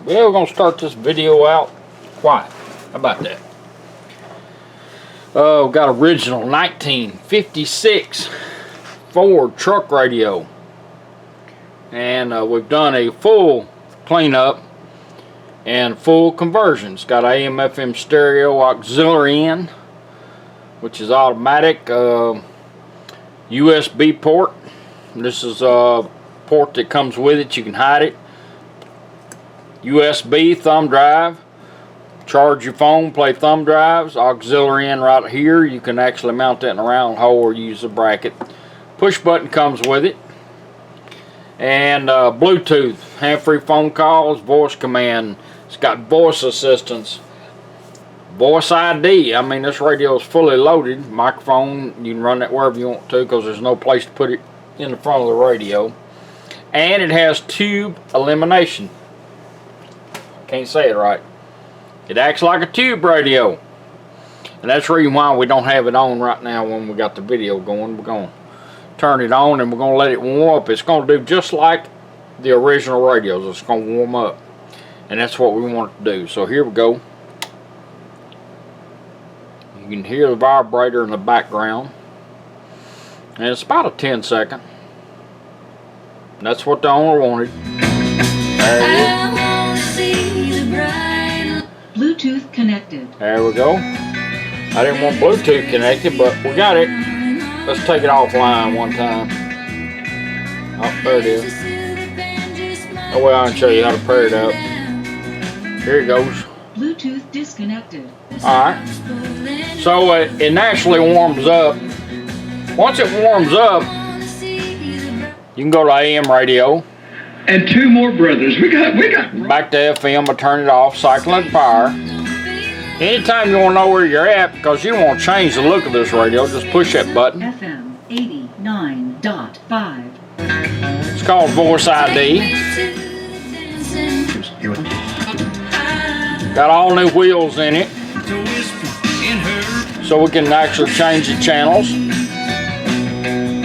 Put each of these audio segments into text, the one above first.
Well, we're going to start this video out quiet. How about that? We've got original 1956 Ford truck radio. And we've done a full cleanup and full conversion. It's got AM FM stereo auxiliary in, which is automatic, USB port. This is a port that comes with it. You can hide it. USB thumb drive. Charge your phone, play thumb drives. Auxiliary in right here. You can actually mount that in a round hole or use a bracket. Push button comes with it. And Bluetooth, hand-free phone calls, voice command. It's got voice assistance, voice ID. I mean, this radio is fully loaded. Microphone, you can run that wherever you want to because there's no place to put it in the front of the radio. And it has tube elimination. Can't say it right. It acts like a tube radio. And that's the reason why we don't have it on right now when we got the video going. We're going to turn it on and we're going to let it warm up. It's going to do just like the original radios. It's going to warm up. And that's what we want it to do. So here we go. You can hear the vibrator in the background. And it's about a 10-second. And that's what the owner wanted. There it is. Bluetooth connected. There we go. I didn't want Bluetooth connected, but we got it. Let's take it offline one time. Oh, there it is. That way I can show you how to pair it up. Here it goes. Bluetooth disconnected. Alright. So it naturally warms up. Once it warms up, you can go to AM radio. And two more brothers. We got. Back to FM, I turn it off, cycling power. Anytime you want to know where you're at, because you want to change the look of this radio, just push that button. FM 89.5. It's called Voice ID. Got all new wheels in it, so we can actually change the channels.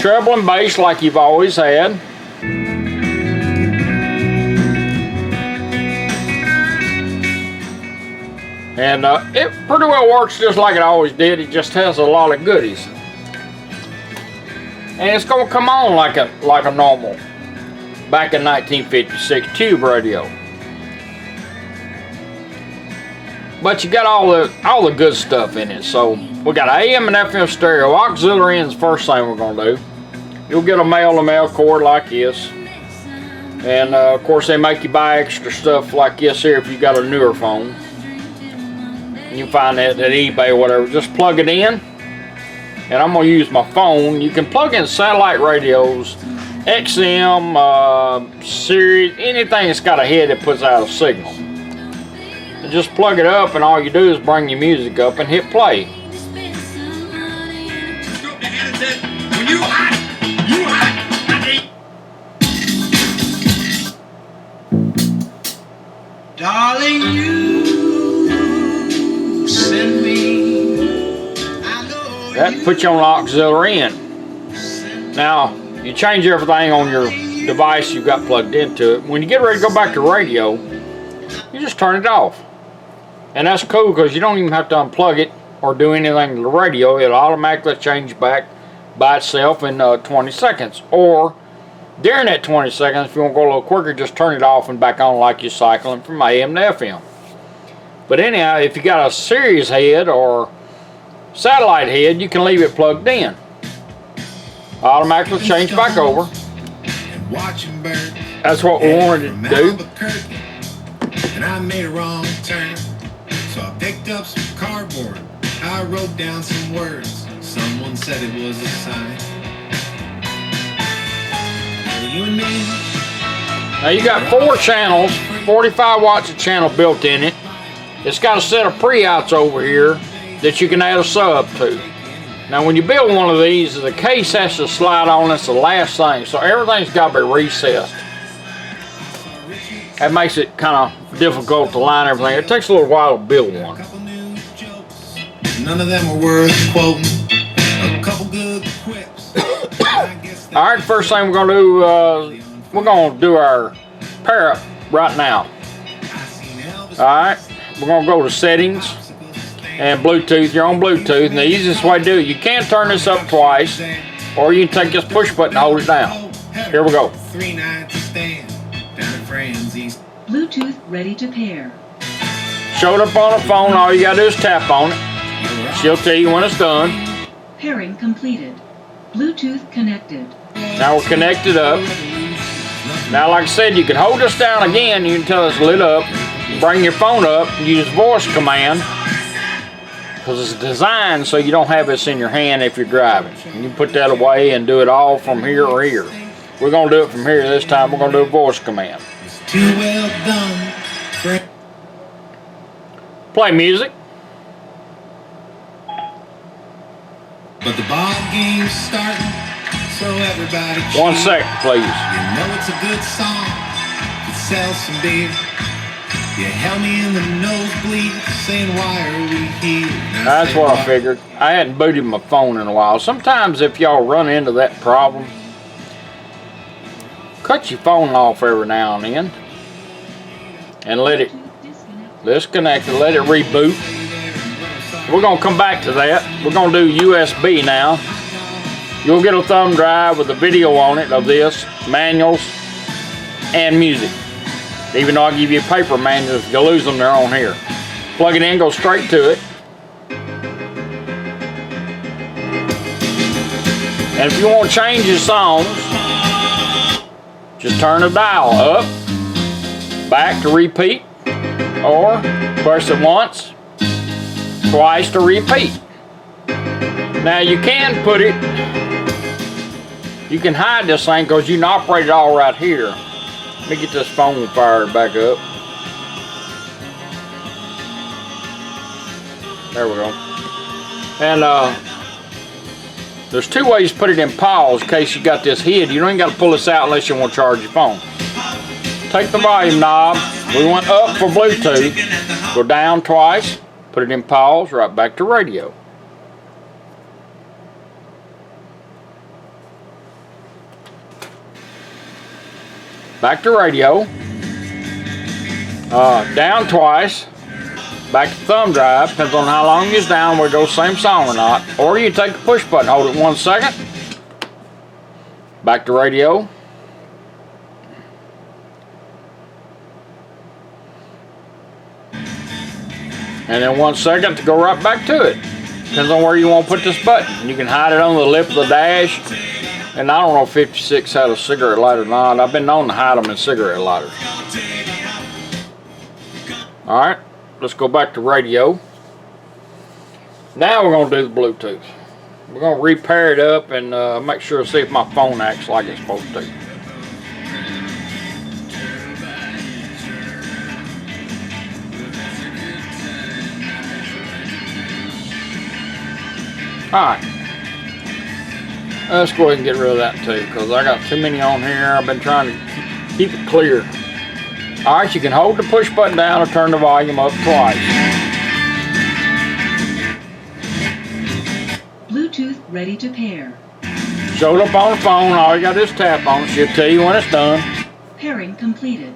Treble and bass like you've always had. And it pretty well works just like it always did. It just has a lot of goodies. And it's going to come on like a normal back in 1956 tube radio. But you got all the good stuff in it. So we got AM and FM stereo. Auxiliary in is the first thing we're going to do. You'll get a male-to-male cord like this. And of course they make you buy extra stuff like this here if you got a newer phone. You can find that at eBay or whatever. Just plug it in. And I'm going to use my phone. You can plug in satellite radios, XM, Sirius, anything that's got a head that puts out a signal. And just plug it up and all you do is bring your music up and hit play. Darling, you send me. That puts you on auxiliary in. Now, you change everything on your device you've got plugged into it. When you get ready to go back to radio, you just turn it off. And that's cool because you don't even have to unplug it or do anything to the radio. It'll automatically change back by itself in 20 seconds. Or during that 20 seconds, if you want to go a little quicker, just turn it off and back on like you're cycling from AM to FM. But anyhow, if you got a Sirius head or satellite head, you can leave it plugged in. Automatically change back over. That's what we wanted to do. And I made a wrong turn. So I picked up some cardboard. I wrote down some words. Someone said it was a sign. You and me. Now you got 4 channels, 45 watts of channel built in it. It's got a set of pre-outs over here that you can add a sub to. Now when you build one of these, the case has to slide on. That's the last thing. So everything's got to be recessed. That makes it kind of difficult to line everything. It takes a little while to build one. None of them are worth quoting. A couple good quips. Alright, first thing we're going to do, we're going to do our pair up right now. Alright, we're going to go to settings and Bluetooth. You're on Bluetooth, and the easiest way to do it, you can turn this up twice, or you can take this push button and hold it down. Here we go. Bluetooth ready to pair. Showed up on a phone, all you gotta do is tap on it. She'll tell you when it's done. Pairing completed. Bluetooth connected. Now we're connected up. Now, like I said, you can hold this down again, you can tell it's lit up. Bring your phone up, use voice command, because it's designed so you don't have this in your hand if you're driving. You can put that away and do it all from here or here. We're going to do it from here this time. We're going to do a voice command. Too well done. Play music. But the ball game's starting, so everybody 1 second, please. You know it's a good song. It sells some beer. You held me in the nosebleed, saying why are we here? That's what I figured. I hadn't booted my phone in a while. Sometimes if y'all run into that problem, cut your phone off every now and then and let it disconnect and let it reboot. We're going to come back to that. We're going to do USB now. You'll get a thumb drive with a video on it of this, manuals, and music. Even though I give you paper manuals, if you lose them, they're on here. Plug it in, go straight to it. And if you want to change your songs, just turn the dial up, back to repeat, or press it once, twice to repeat. Now you can put it, you can hide this thing because you can operate it all right here. Let me get this phone fired back up. There we go. And there's 2 ways to put it in pause in case you got this hid. You don't even got to pull this out unless you want to charge your phone. Take the volume knob. We went up for Bluetooth. Go down twice. Put it in pause. Right back to radio. Back to radio. Down twice. Back to thumb drive. Depends on how long it's down, whether it goes same song or not. Or you take the push button, hold it 1 second. Back to radio. And then 1 second to go right back to it. Depends on where you want to put this button. You can hide it on the lip of the dash. And I don't know if 56 had a cigarette lighter or not. I've been known to hide them in cigarette lighters. Alright, let's go back to radio. Now we're going to do the Bluetooth. We're going to repair it up and make sure to see if my phone acts like it's supposed to. Alright. Let's go ahead and get rid of that too, because I got too many on here. I've been trying to keep it clear. Alright, you can hold the push button down or turn the volume up twice. Bluetooth ready to pair. Showed up on the phone, all you gotta do is tap on it. She'll tell you when it's done. Pairing completed.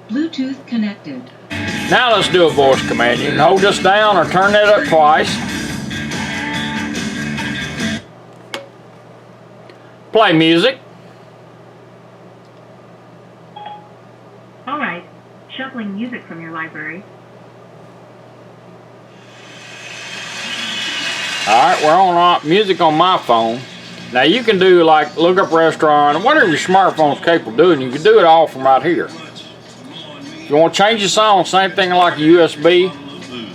Bluetooth connected. Now let's do a voice command. You can hold this down or turn that up twice. Play music. All right, shuffling music from your library. Alright, we're on music on my phone. Now you can do like look up restaurant, whatever your smartphone's capable of doing, you can do it all from right here. If you want to change your song, same thing like a USB,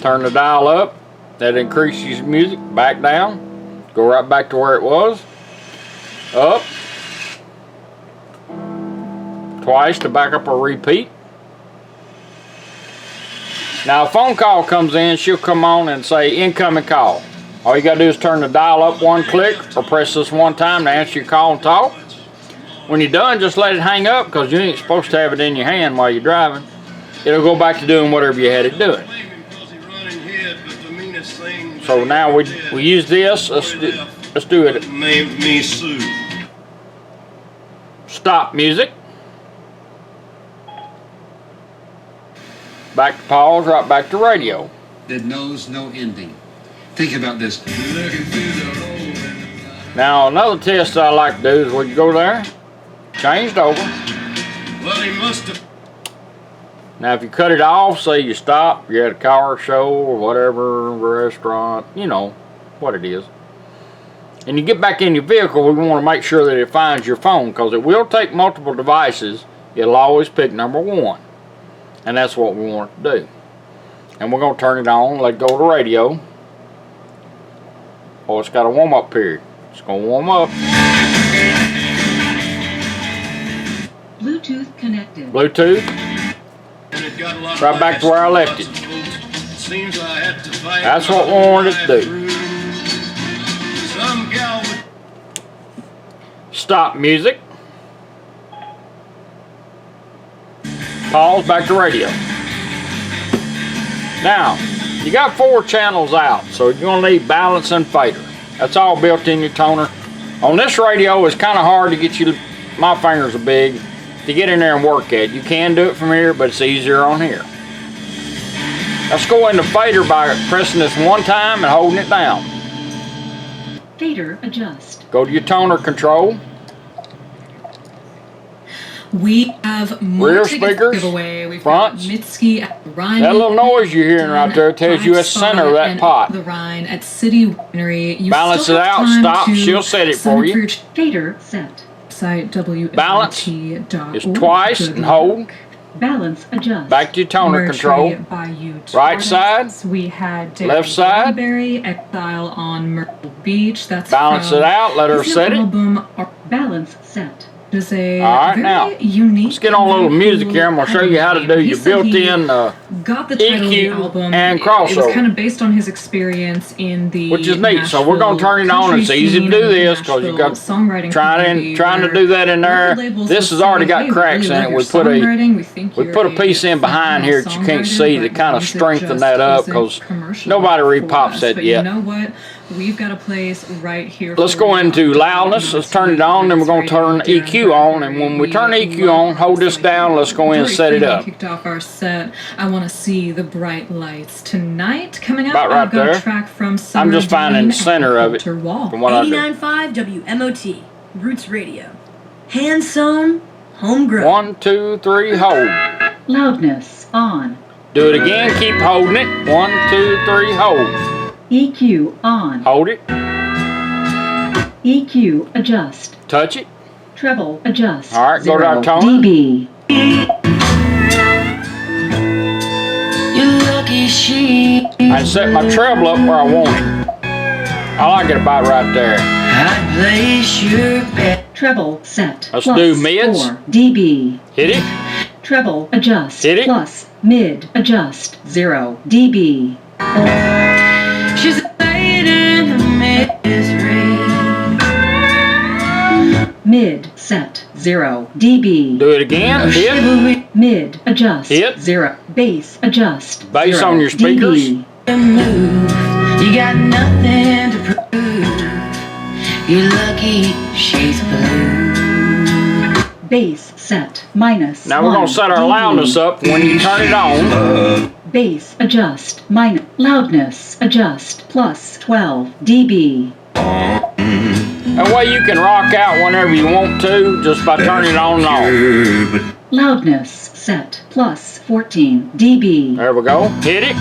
turn the dial up, that increases music, back down, go right back to where it was, up, twice to back up or repeat. Now a phone call comes in, she'll come on and say incoming call. All you gotta do is turn the dial up 1 click or press this 1 time to answer your call and talk. When you're done, just let it hang up because you ain't supposed to have it in your hand while you're driving. It'll go back to doing whatever you had it doing. So now we use this. Let's do it. Stop music. Back to pause, right back to radio. That knows no ending. Think about this. Now another test I like to do is when you go there, changed over. Well, he must have. Now if you cut it off, say you stop, you're at a car show or whatever, restaurant, you know what it is. And you get back in your vehicle, we want to make sure that it finds your phone, because it will take multiple devices. It'll always pick number 1. And that's what we want it to do. And we're going to turn it on, let go to radio. Oh, it's got a warm-up period. It's going to warm up. Bluetooth connected. Bluetooth. Right back to where I left it. That's what we wanted it to do. Stop music. Pause, back to radio. Now, you got 4 channels out, so you're going to need balance and fader. That's all built in your toner. On this radio, it's kind of hard to get you, my fingers are big, to get in there and work at. You can do it from here, but it's easier on here. Let's go into fader by pressing this one time and holding it down. Fader adjust. Go to your toner control. We have more Rear tickets speakers, to give away. We've fronts. got Mitski at the Rhine. That little noise you're hearing right there tells you it's center of that pot. The Rhine at City Winery. You Balance still it have out, time stop, to she'll set it sign for up you. your Fader set. Website Balance www.mt.org. is twice and hold. Balance adjust. Back to your toner control. Right side, We had left side. Berry Exile on Myrtle Beach. That's Balance from it out, let her his new set it. album, Balance set. Is a All right, very now, unique. let's get on a little music here. I'm going to show you how to do your built-in got the title of the EQ album. and It crossover, was kind of based on his experience in the which is neat. So we're going to turn it on. It's easy to do this because you got songwriting trying to do that in there. This has already got cracks in it. We put a piece in behind here that you can't see to kind of strengthen that up because nobody repops that yet. You know what? We've got a place right here. Let's go into loudness. Let's turn it on. Then we're going to turn EQ on. And when we turn EQ on, hold this down. Let's go in and set it up. Kicked off our set. I want to see the bright lights tonight. Coming up, About right I've got there. a track from I'm just finding the center of it from what I do. 89.5 WMOT, Roots Radio. Hand sewn, homegrown. 1, 2, 3, hold. Loudness on. Do it again. Keep holding it. 1, 2, 3, hold. EQ on. Hold it. EQ adjust. Touch it. Treble adjust. All right, go to our 0 tone. dB. I set my treble up where I want it. I like it about right there. Treble set. Let's plus do mids. 4 dB. Hit it. Treble adjust. Hit it. Plus mid adjust 0 dB. She's in the misery. Mid set 0 dB. Do it again. Hit. Mid adjust Hit. 0. Bass adjust. Bass 0 on your speakers. dB. You got nothing to prove. You're lucky she's blue. Bass set minus. Now we're going to set our loudness up when you turn it on. Bass adjust minus. Loudness adjust plus 12 dB. That way you can rock out whenever you want to just by turning it on and off. Loudness set plus 14 dB. There we go. Hit it.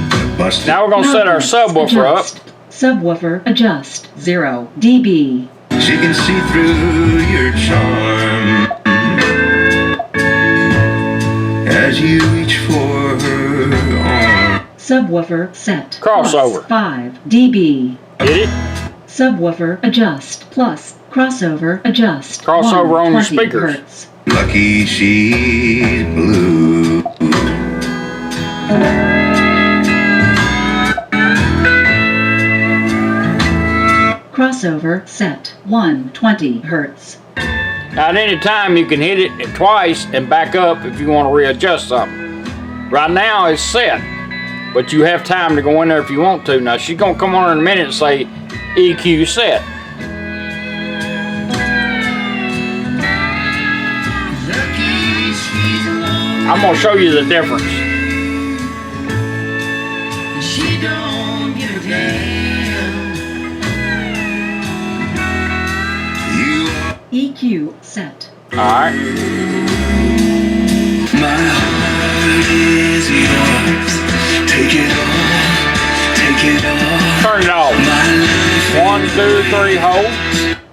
Now we're going to set our Loudness subwoofer up. adjust. Subwoofer adjust 0 dB. She can see through your charm as you reach for her arm. Subwoofer set. Crossover. Plus 5 dB. Hit it. Subwoofer adjust plus crossover adjust. Crossover on your 120 speakers. Hertz. Lucky she's blue. Crossover set 120 Hertz. Now at any time you can hit it twice and back up if you want to readjust something. Right now it's set, but you have time to go in there if you want to. Now she's going to come on in a minute and say EQ set. I'm going to show you the difference. EQ set. Alright. My heart is yours. Take it all, Turn it off. my life. 1, 2, 3, hold.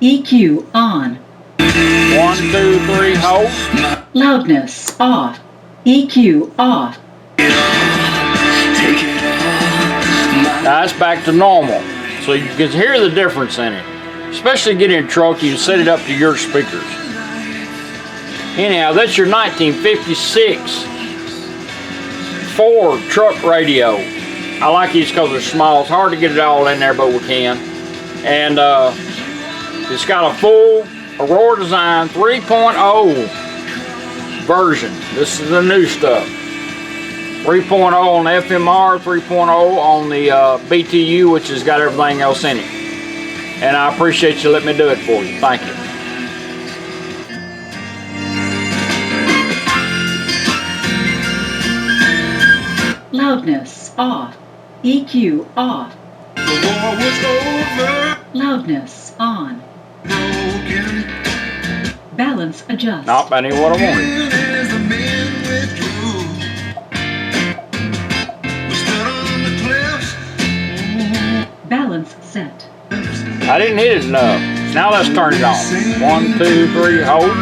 EQ on. 1, 2, 3, hold. Loudness off. EQ off. Take it all, my Now that's back to normal. So you can hear the difference in it. Especially get in a truck, you can set it up to your speakers. Anyhow, that's your 1956 Ford truck radio. I like these because they're small. It's hard to get it all in there, but we can. And it's got a full Aurora Design 3.0 version. This is the new stuff. 3.0 on the FMR, 3.0 on the BTU, which has got everything else in it. And I appreciate you letting me do it for you. Thank you. Loudness off. EQ off. The war was over, Loudness on. broken. Balance adjust. Nope, that ain't what I wanted. And as the men withdrew, we stood on the cliffs. Balance set. I didn't hit it enough. Now let's turn it on. 1, 2, 3, hold.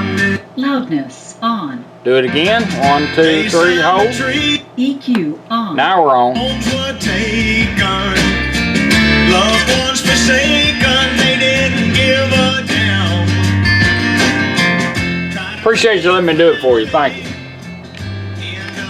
Loudness on. Do it again. 1, 2, 3, hold. EQ on. Now we're on. Homes were taken, loved ones forsaken, they didn't give a damn. Appreciate you letting me do it for you. Thank you.